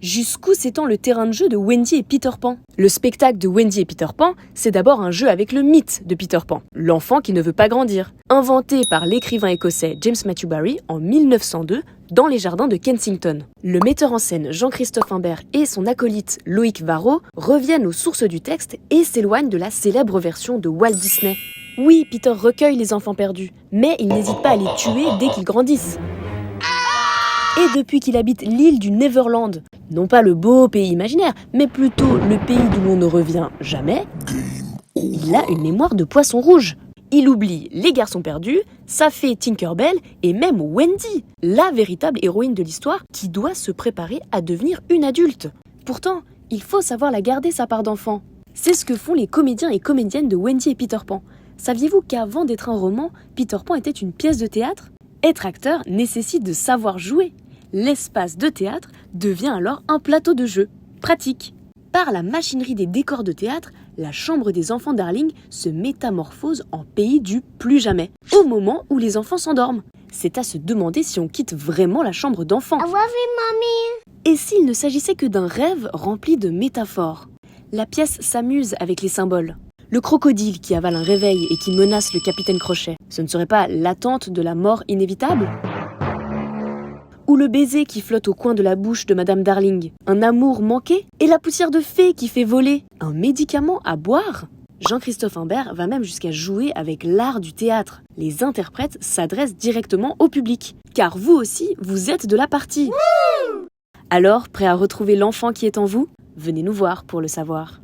Jusqu'où s'étend le terrain de jeu de Wendy et Peter Pan? Le spectacle de Wendy et Peter Pan, c'est d'abord un jeu avec le mythe de Peter Pan, l'enfant qui ne veut pas grandir, inventé par l'écrivain écossais James Matthew Barrie en 1902 dans les jardins de Kensington. Le metteur en scène Jean-Christophe Imbert et son acolyte Loïc Varro reviennent aux sources du texte et s'éloignent de la célèbre version de Walt Disney. Oui, Peter recueille les enfants perdus, mais il n'hésite pas à les tuer dès qu'ils grandissent. Et depuis qu'il habite l'île du Neverland, non pas le beau pays imaginaire, mais plutôt le pays d'où l'on ne revient jamais, il a une mémoire de poisson rouge. Il oublie les garçons perdus, sa fée Tinkerbell et même Wendy, la véritable héroïne de l'histoire qui doit se préparer à devenir une adulte. Pourtant, il faut savoir la garder sa part d'enfant. C'est ce que font les comédiens et comédiennes de Wendy et Peter Pan. Saviez-vous qu'avant d'être un roman, Peter Pan était une pièce de théâtre? Être acteur nécessite de savoir jouer. L'espace de théâtre devient alors un plateau de jeu, pratique. Par la machinerie des décors de théâtre, la chambre des enfants Darling se métamorphose en pays du plus jamais, au moment où les enfants s'endorment. C'est à se demander si on quitte vraiment la chambre d'enfant. I love you, mommy. Et s'il ne s'agissait que d'un rêve rempli de métaphores? La pièce s'amuse avec les symboles. Le crocodile qui avale un réveil et qui menace le capitaine Crochet, ce ne serait pas l'attente de la mort inévitable? Ou le baiser qui flotte au coin de la bouche de Madame Darling, un amour manqué? Et la poussière de fée qui fait voler, un médicament à boire? Jean-Christophe Imbert va même jusqu'à jouer avec l'art du théâtre. Les interprètes s'adressent directement au public, car vous aussi, vous êtes de la partie. Alors, prêt à retrouver l'enfant qui est en vous? Venez nous voir pour le savoir.